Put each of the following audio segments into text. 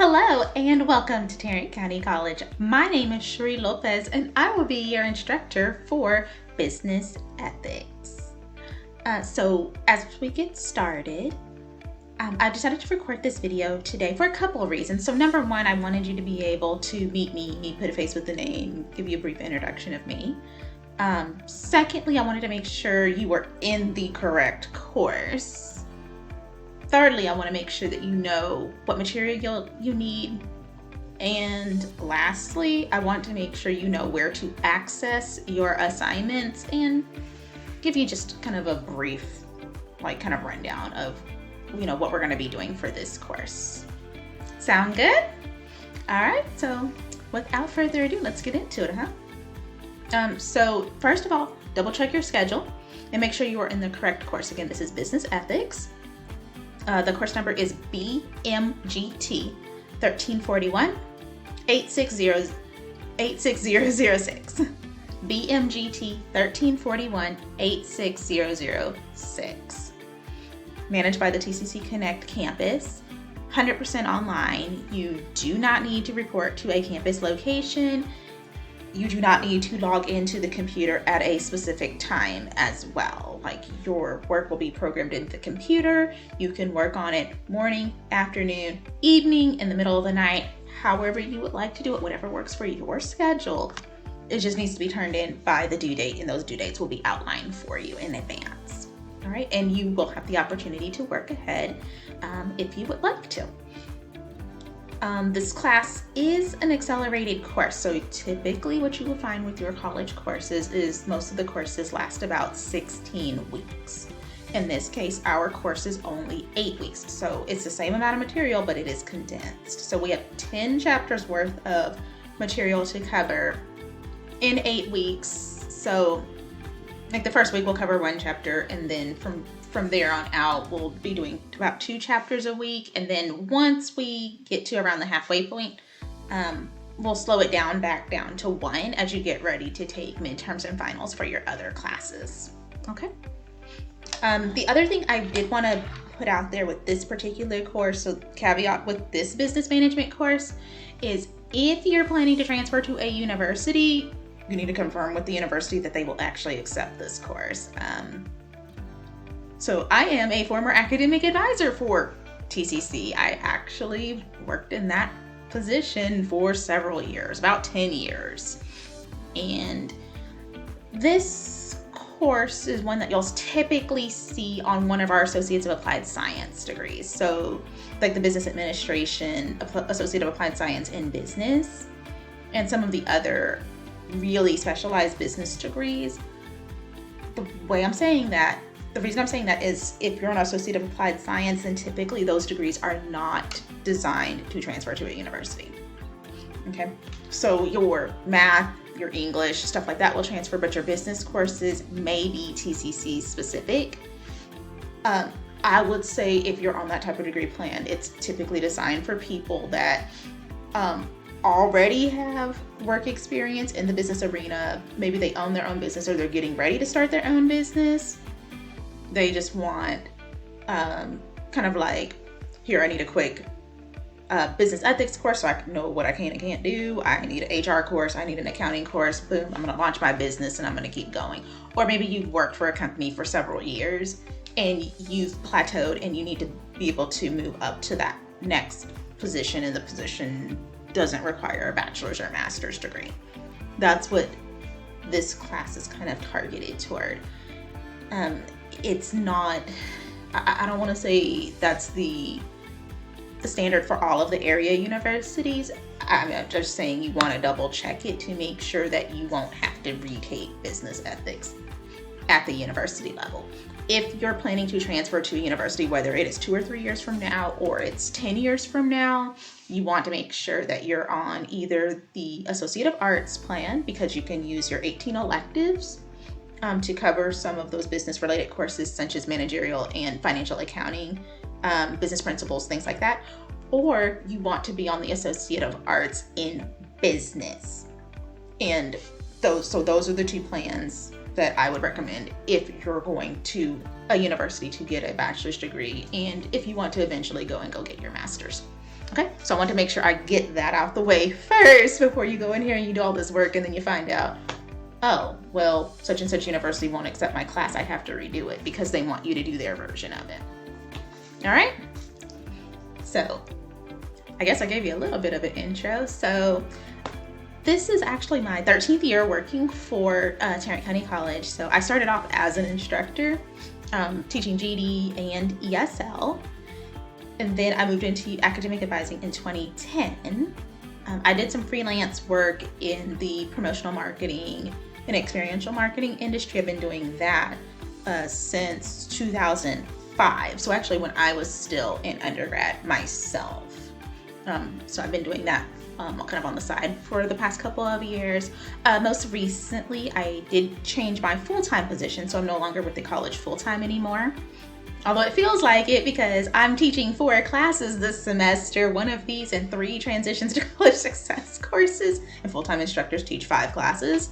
Hello and welcome to Tarrant County College. My name is Sheree Lopez and I will be your instructor for business ethics. So as we get started, I decided to record this video today for a couple of reasons. So number one, I wanted you to be able to meet me, put a face with the name, give you a brief introduction of me. Secondly, I wanted to make sure you were in the correct course. Thirdly, I want to make sure that you know what material you need. And lastly, I want to make sure you know where to access your assignments and give you just kind of a brief, rundown of, what we're going to be doing for this course. Sound good? All right, so without further ado, let's get into it, So first of all, double check your schedule and make sure you are in the correct course. Again, this is business ethics. The course number is BMGT-1341-86006. BMGT-1341-86006. Managed by the TCC Connect campus. 100% online. You do not need to report to a campus location. You do not need to log into the computer at a specific time as well. Your work will be programmed into the computer. You can work on it morning, afternoon, evening, in the middle of the night, however you would like to do it, whatever works for your schedule. It just needs to be turned in by the due date, and those due dates will be outlined for you in advance. All right, and you will have the opportunity to work ahead if you would like to. This class is an accelerated course, so typically what you will find with your college courses is most of the courses last about 16 weeks. In this case, our course is only 8 weeks, so it's the same amount of material, but it is condensed. So we have 10 chapters worth of material to cover in 8 weeks. So the first week we'll cover one chapter, and then from there on out, we'll be doing about 2 chapters a week. And then once we get to around the halfway point, we'll slow it back down to 1 as you get ready to take midterms and finals for your other classes. Okay. The other thing I did want to put out there with this particular course, so caveat with this business management course, is if you're planning to transfer to a university, you need to confirm with the university that they will actually accept this course. So I am a former academic advisor for TCC. I actually worked in that position for several years, about 10 years. And this course is one that you'll typically see on one of our Associates of Applied Science degrees. So like the Business Administration, Associate of Applied Science in Business, and some of the other really specialized business degrees. The reason I'm saying that is if you're an Associate of Applied Science, then typically those degrees are not designed to transfer to a university. Okay, so your math, your English, stuff like that will transfer, but your business courses may be TCC specific. I would say if you're on that type of degree plan, it's typically designed for people that already have work experience in the business arena. Maybe they own their own business or they're getting ready to start their own business. They just want here, I need a quick business ethics course so I can know what I can and can't do. I need an HR course. I need an accounting course. Boom, I'm going to launch my business and I'm going to keep going. Or maybe you've worked for a company for several years and you've plateaued and you need to be able to move up to that next position, and the position doesn't require a bachelor's or master's degree. That's what this class is kind of targeted toward. It's not, I don't want to say that's the standard for all of the area universities. I'm just saying you want to double check it to make sure that you won't have to retake business ethics at the university level. If you're planning to transfer to a university, whether it is 2 or 3 years from now or it's 10 years from now, you want to make sure that you're on either the Associate of Arts plan, because you can use your 18 electives to cover some of those business related courses such as managerial and financial accounting, business principles, things like that. Or you want to be on the Associate of Arts in Business. And those are the 2 plans that I would recommend if you're going to a university to get a bachelor's degree and if you want to eventually go get your master's. Okay, so I want to make sure I get that out the way first before you go in here and you do all this work and then you find out, oh, well, such and such university won't accept my class. I have to redo it because they want you to do their version of it. All right, so I guess I gave you a little bit of an intro. So this is actually my 13th year working for Tarrant County College. So I started off as an instructor, teaching GD and ESL. And then I moved into academic advising in 2010. I did some freelance work in the promotional marketing and experiential marketing industry. I've been doing that since 2005. So actually when I was still in undergrad myself. So I've been doing that kind of on the side for the past couple of years. Most recently, I did change my full-time position. So I'm no longer with the college full-time anymore. Although it feels like it because I'm teaching 4 classes this semester, one of these and 3 transitions to college success courses, and full-time instructors teach 5 classes.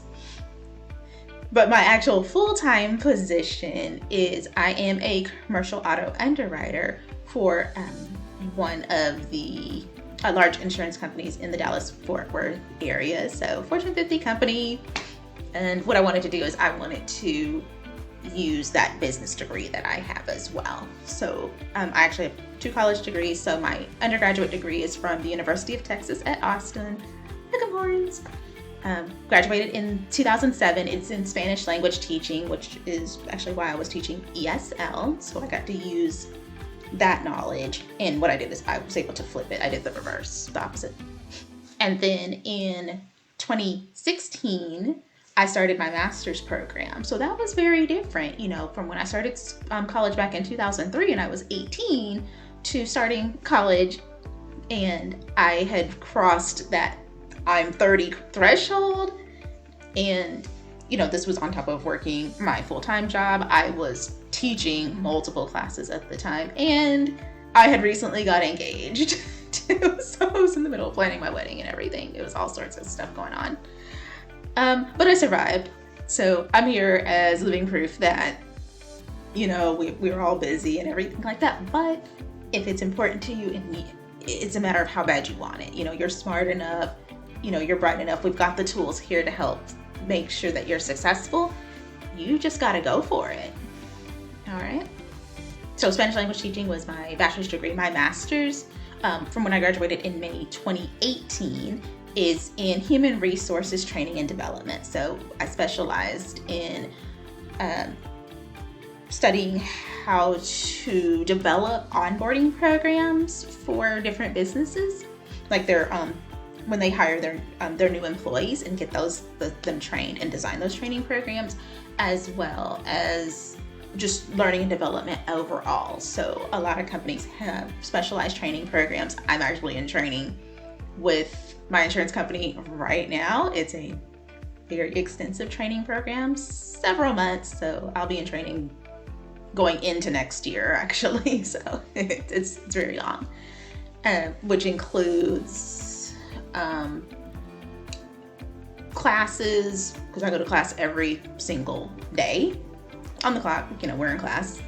But my actual full-time position is I am a commercial auto underwriter for one of the large insurance companies in the Dallas-Fort Worth area. So Fortune 50 company. And what I wanted to do is I wanted to use that business degree that I have as well. So I actually have 2 college degrees. So my undergraduate degree is from the University of Texas at Austin. Horns. Graduated in 2007. It's in Spanish language teaching, which is actually why I was teaching ESL. So I got to use that knowledge. And what I did is I was able to flip it. I did the reverse, the opposite. And then in 2016, I started my master's program. So that was very different, you know, from when I started college back in 2003 and I was 18 to starting college and I had crossed that I'm 30 threshold. And, you know, this was on top of working my full-time job. I was teaching multiple classes at the time and I had recently got engaged too. So I was in the middle of planning my wedding and everything. It was all sorts of stuff going on. But I survived. So I'm here as living proof that, you know, we're all busy and everything like that. But if it's important to you, and it's a matter of how bad you want it. You know, you're smart enough, you know, you're bright enough. We've got the tools here to help make sure that you're successful. You just got to go for it. All right. So Spanish language teaching was my bachelor's degree. My master's from when I graduated in May 2018 is in human resources training and development. So I specialized in studying how to develop onboarding programs for different businesses, like their when they hire their new employees and get them trained and design those training programs, as well as just learning and development overall. So a lot of companies have specialized training programs. I'm actually in training with my insurance company right now. It's a very extensive training program, several months. So I'll be in training going into next year, actually. So it's very long, which includes classes, because I go to class every single day on the clock. You know, we're in class.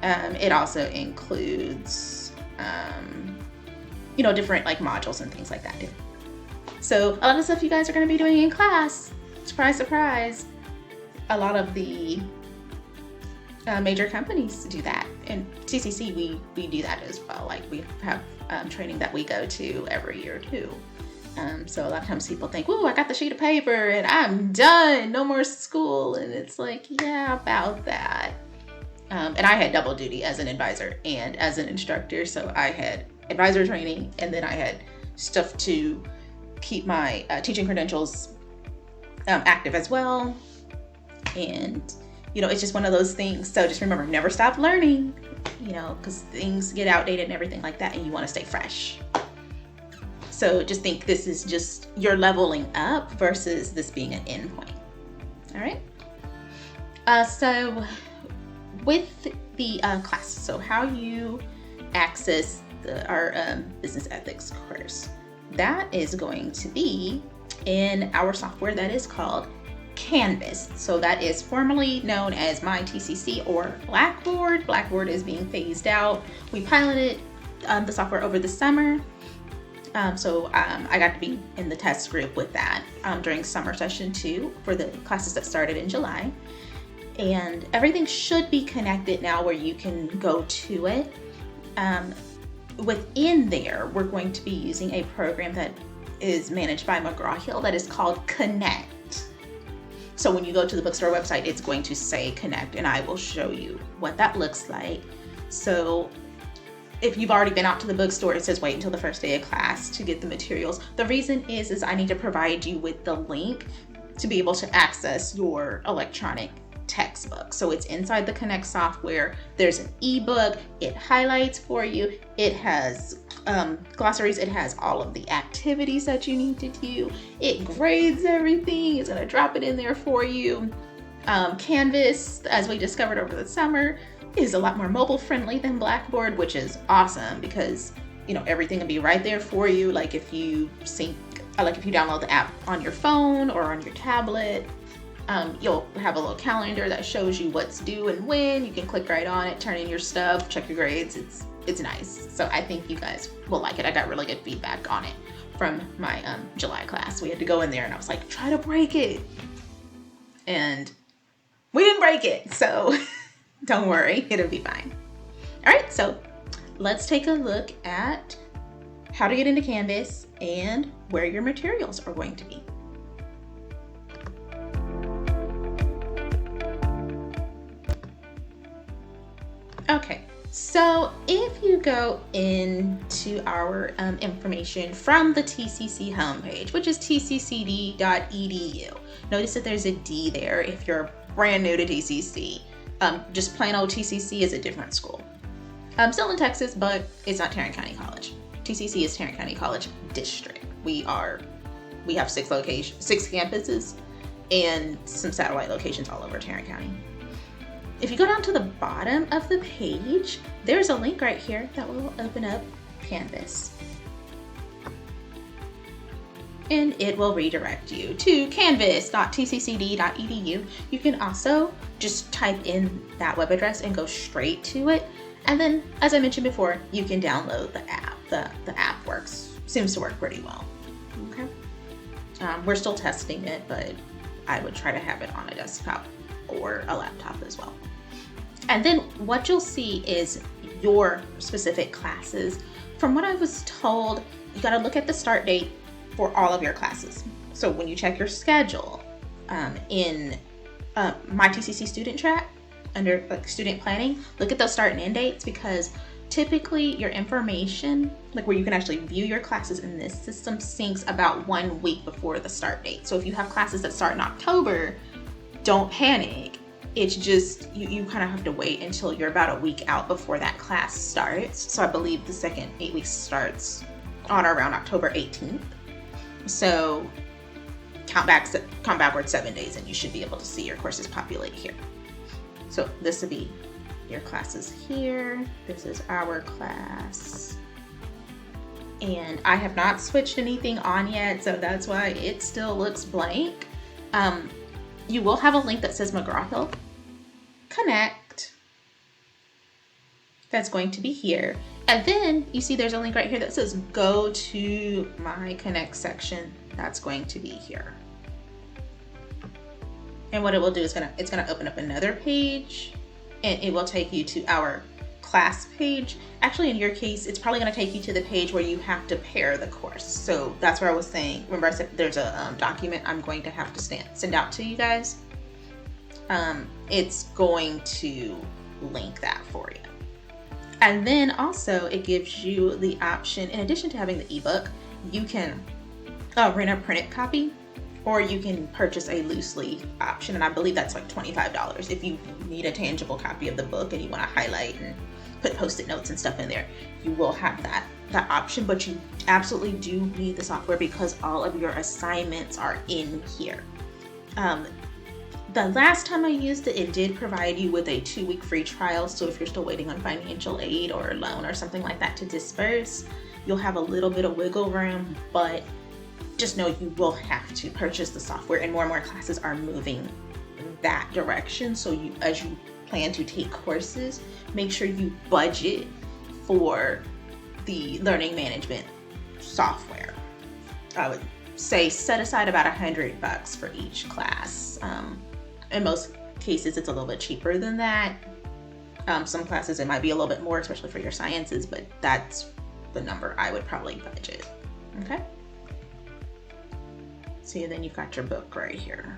It also includes you know, different like modules and things like that too. So a lot of stuff you guys are going to be doing in class, surprise, surprise, a lot of the major companies do that. And TCC, we do that as well. Like we have training that we go to every year too. So a lot of times people think, "Ooh, I got the sheet of paper and I'm done, no more school." And it's like, yeah, about that. And I had double duty as an advisor and as an instructor. So I had advisor training, and then I had stuff to keep my teaching credentials active as well. And, you know, it's just one of those things. So just remember, never stop learning, you know, because things get outdated and everything like that, and you want to stay fresh. So just think this is just you're leveling up versus this being an end point. All right. So with the class, so how you access our business ethics course, that is going to be in our software that is called Canvas. So that is formerly known as My TCC or Blackboard. Blackboard is being phased out. We piloted the software over the summer. So I got to be in the test group with that during summer session 2 for the classes that started in July. And everything should be connected now where you can go to it. Within there, we're going to be using a program that is managed by McGraw-Hill that is called Connect. So when you go to the bookstore website, it's going to say Connect, and I will show you what that looks like. So if you've already been out to the bookstore, it says wait until the first day of class to get the materials. The reason is I need to provide you with the link to be able to access your electronic textbook. So it's inside the Connect software. There's an ebook. It highlights for you. It has glossaries. It has all of the activities that you need to do. It grades everything. It's going to drop it in there for you. Canvas, as we discovered over the summer, is a lot more mobile friendly than Blackboard, which is awesome because, you know, everything will be right there for you. Like if you download the app on your phone or on your tablet, you'll have a little calendar that shows you what's due and when. You can click right on it, turn in your stuff, check your grades. It's nice. So I think you guys will like it. I got really good feedback on it from my July class. We had to go in there and I was like, try to break it. And we didn't break it. So don't worry, it'll be fine. All right, so let's take a look at how to get into Canvas and where your materials are going to be. Okay, so if you go into our information from the TCC homepage, which is tccd.edu, notice that there's a D there if you're brand new to TCC. Just plain old TCC is a different school. Still in Texas, but it's not Tarrant County College. TCC is Tarrant County College District. We have 6 campuses and some satellite locations all over Tarrant County. If you go down to the bottom of the page, there's a link right here that will open up Canvas. And it will redirect you to canvas.tccd.edu. You can also just type in that web address and go straight to it. And then, as I mentioned before, you can download the app. The app seems to work pretty well. Okay. We're still testing it, but I would try to have it on a desktop or a laptop as well. And then what you'll see is your specific classes. From what I was told, you got to look at the start date for all of your classes. So when you check your schedule in My TCC Student Track under student planning, look at those start and end dates, because typically your information, like where you can actually view your classes in this system, syncs about 1 week before the start date. So if you have classes that start in October, don't panic. It's just, you kind of have to wait until you're about a week out before that class starts. So I believe the second 8 weeks starts on or around October 18th. So count backwards 7 days and you should be able to see your courses populate here. So this would be your classes here. This is our class. And I have not switched anything on yet, so that's why it still looks blank. You will have a link that says McGraw-Hill Connect. That's going to be here. And then you see there's a link right here that says go to my Connect section. That's going to be here. And what it will do is it's gonna open up another page, and it will take you to our class page. Actually, in your case, it's probably gonna take you to the page where you have to pair the course. So that's where I was saying, remember I said there's a document I'm going to have to send out to you guys. It's going to link that for you. And then also it gives you the option, in addition to having the ebook, you can rent a printed copy, or you can purchase a loose leaf option, and I believe that's like $25 if you need a tangible copy of the book and you want to highlight and put post-it notes and stuff in there. You will have that option, but you absolutely do need the software because all of your assignments are in here. The last time I used it, it did provide you with a 2-week free trial, so if you're still waiting on financial aid or a loan or something like that to disperse, you'll have a little bit of wiggle room, but just know you will have to purchase the software, and more classes are moving that direction. So as you plan to take courses, make sure you budget for the learning management software. I would say set aside about $100 for each class. In most cases, it's a little bit cheaper than that. Some classes it might be a little bit more, especially for your sciences, but that's the number I would probably budget. Okay. See, then you've got your book right here.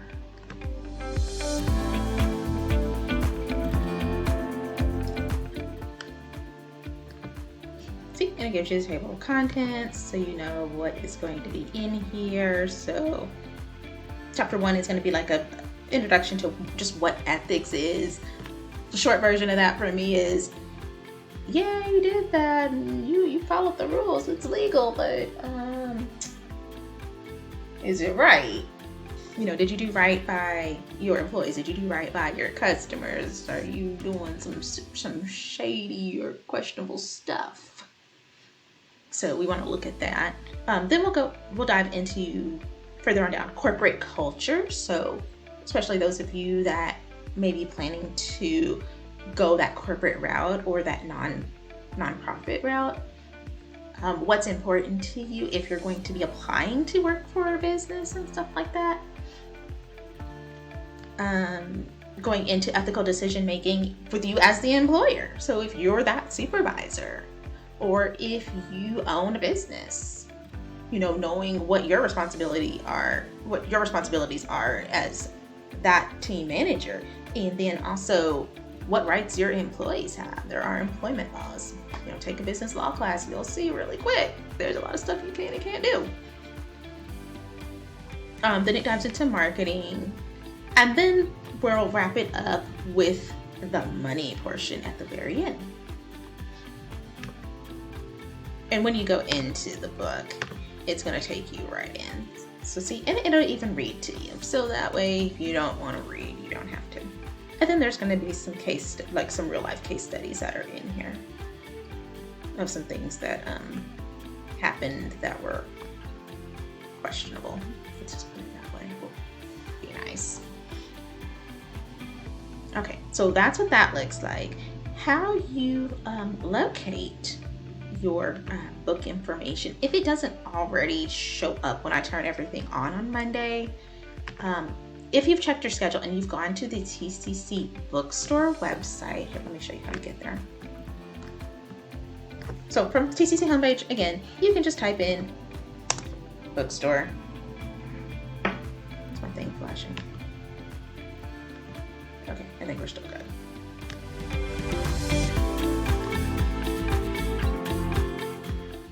See, and it gives you a table of contents so you know what is going to be in here. So chapter 1 is going to be like a introduction to just what ethics is. The short version of that for me is, yeah, you did that and you followed the rules, it's legal, but is it right? You know, did you do right by your employees? Did you do right by your customers? Are you doing some shady or questionable stuff? So we want to look at that. Then we'll dive into further on down corporate culture. So especially those of you that may be planning to go that corporate route or that nonprofit route. What's important to you if you're going to be applying to work for a business and stuff like that. Going into ethical decision making with you as the employer. So if you're that supervisor or if you own a business, you know, knowing what your responsibilities are as that team manager, and then also what rights your employees have. There are employment laws. You know, take a business law class, you'll see really quick. There's a lot of stuff you can and can't do. Then it dives into marketing, and then we'll wrap it up with the money portion at the very end. And when you go into the book, it's going to take you right in. So see, and it'll even read to you. So that way, if you don't want to read, you don't have to. And then there's going to be some some real life case studies that are in here of some things that happened that were questionable. Let's just put it that way. Will be nice. Okay, so that's what that looks like. How you locate your book information, if it doesn't already show up when I turn everything on Monday. If you've checked your schedule and you've gone to the TCC Bookstore website, here, let me show you how to get there. So from TCC homepage, again, you can just type in bookstore. That's my thing flashing. Okay, I think we're still good.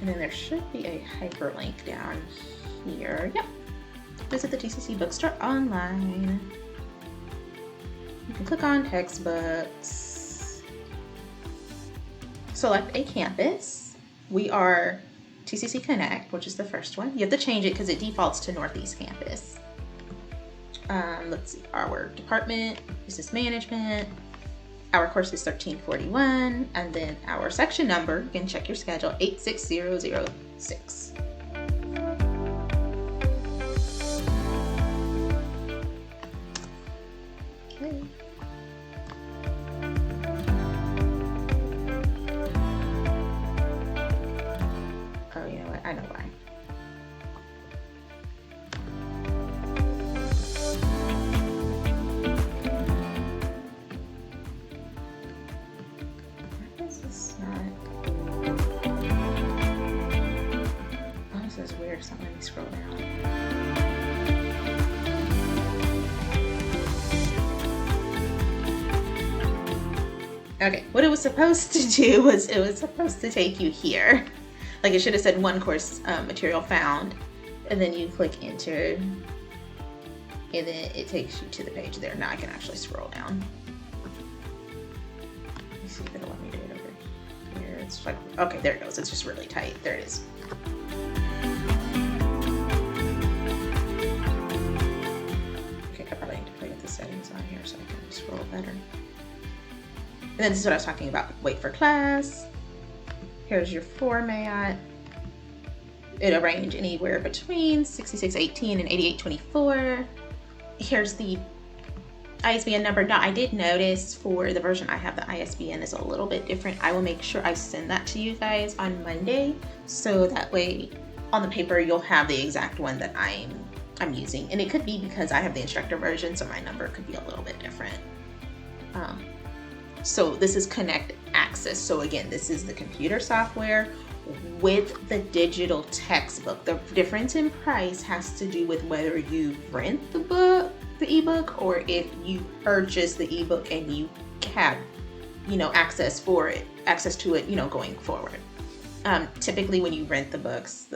And then there should be a hyperlink down here. Yep. Visit the TCC Bookstore online. You can click on textbooks. Select a campus. We are TCC Connect, which is the first one. You have to change it because it defaults to Northeast Campus. Let's see, our department, business management. Our course is 1341, and then our section number, you can check your schedule, 86006. Okay. Oh, you know what? I know why. So let me scroll down. Okay, what it was supposed to do was it was supposed to take you here. Like it should have said one course material found, and then you click enter, and then it takes you to the page there. Now I can actually scroll down. Let me see if it'll let me do it over here. It's like, okay, there it goes. It's just really tight. There it is. Settings on here so I can scroll better. And then this is what I was talking about. Wait for class. Here's your format. It'll range anywhere between 6618 and 8824. Here's the ISBN number. Now, I did notice for the version I have, the ISBN is a little bit different. I will make sure I send that to you guys on Monday, so that way on the paper you'll have the exact one that I'm using. And it could be because I have the Instructor version, so my number could be a little bit different. So this is Connect Access. So again, this is the computer software with the digital textbook. The difference in price has to do with whether you rent the book, the ebook, or if you purchase the ebook and you have, access to it, going forward. Typically when you rent the books,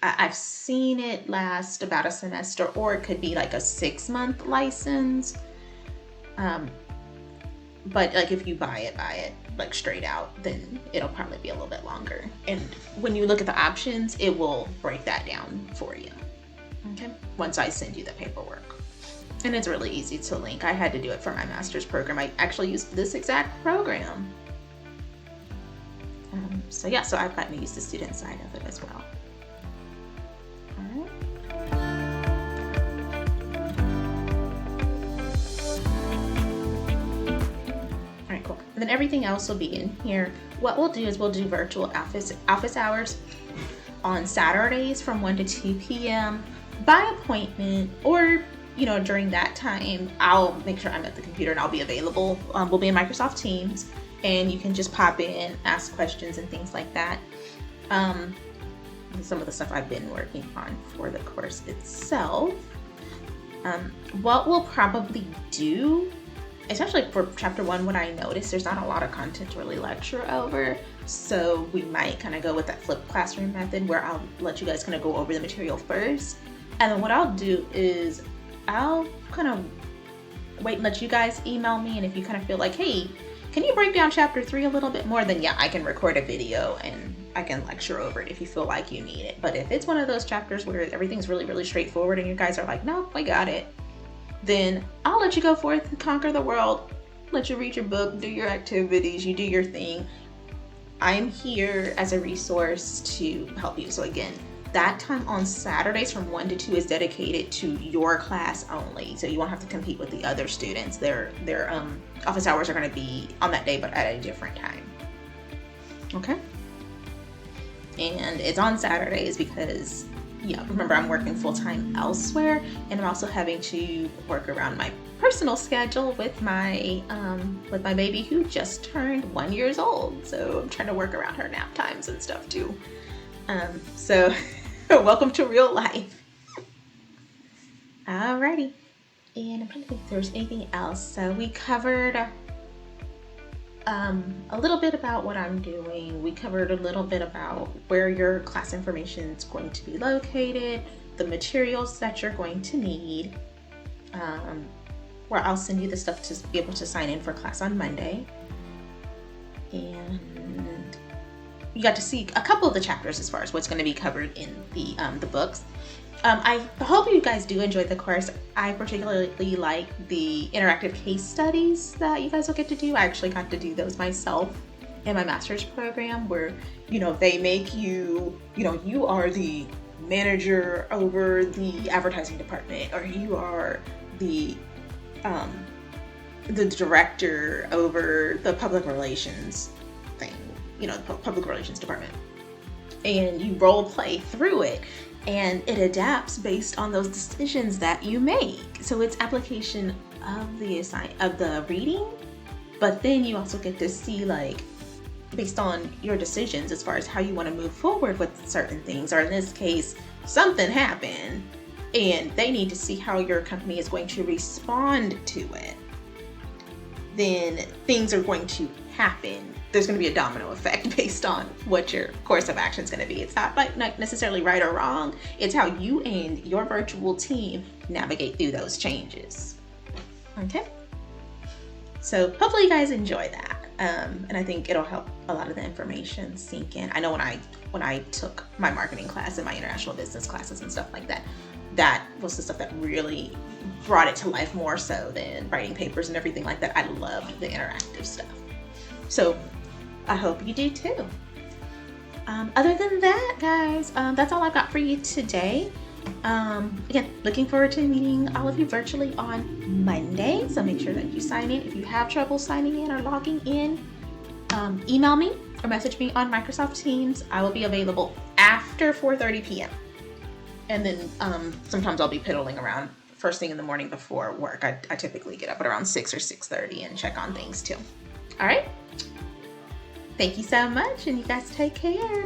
I've seen it last about a semester, or it could be like a 6-month license. But like if you buy it like straight out, then it'll probably be a little bit longer. And when you look at the options, it will break that down for you. Okay, once I send you the paperwork. And it's really easy to link. I had to do it for my master's program. I actually used this exact program. So I've gotten to use the student side of it as well. All right. All right, cool. And then everything else will be in here. What we'll do is we'll do virtual office hours on Saturdays from 1 to 2 p.m. by appointment, or during that time, I'll make sure I'm at the computer and I'll be available. We'll be in Microsoft Teams, and you can just pop in, ask questions and things like that. Some of the stuff I've been working on for the course itself. What we'll probably do, especially for chapter 1, what I noticed, there's not a lot of content to really lecture over. So we might kind of go with that flipped classroom method where I'll let you guys kind of go over the material first. And then what I'll do is I'll kind of wait and let you guys email me. And if you kind of feel like, hey, can you break down chapter 3 a little bit more? Then yeah, I can record a video and I can lecture over it if you feel like you need it. But if it's one of those chapters where everything's really, really straightforward and you guys are like, no, I got it, then I'll let you go forth and conquer the world, let you read your book, do your activities, you do your thing. I'm here as a resource to help you. So again, that time on Saturdays from 1 to 2 is dedicated to your class only. So you won't have to compete with the other students. Their office hours are going to be on that day, but at a different time. Okay? And it's on Saturdays because, remember, I'm working full-time elsewhere, and I'm also having to work around my personal schedule with my baby who just turned 1 year old. So I'm trying to work around her nap times and stuff too. So welcome to real life. Alrighty. And I'm trying to think if there's anything else. So we covered a little bit about what I'm doing. We covered a little bit about where your class information is going to be located, the materials that you're going to need, where I'll send you the stuff to be able to sign in for class on Monday. And you got to see a couple of the chapters as far as what's going to be covered in the books. I hope you guys do enjoy the course. I particularly like the interactive case studies that you guys will get to do. I actually got to do those myself in my master's program where, they make you, you are the manager over the advertising department, or you are the director over the public relations thing, the public relations department. And you role play through it. And it adapts based on those decisions that you make. So it's application of the reading, but then you also get to see, like, based on your decisions as far as how you want to move forward with certain things, or in this case, something happened and they need to see how your company is going to respond to it. Then things are going to happen. There's going to be a domino effect based on what your course of action is going to be. It's not necessarily right or wrong. It's how you and your virtual team navigate through those changes. Okay? So hopefully you guys enjoy that. And I think it'll help a lot of the information sink in. I know when I took my marketing class and my international business classes and stuff like that, that was the stuff that really brought it to life more so than writing papers and everything like that. I loved the interactive stuff. So I hope you do too. Other than that, guys, that's all I've got for you today. Again, looking forward to meeting all of you virtually on Monday. So make sure that you sign in. If you have trouble signing in or logging in, email me or message me on Microsoft Teams. I will be available after 4:30 p.m. And then sometimes I'll be piddling around first thing in the morning before work. I typically get up at around 6 or 6:30 and check on things too. All right. Thank you so much, and you guys take care.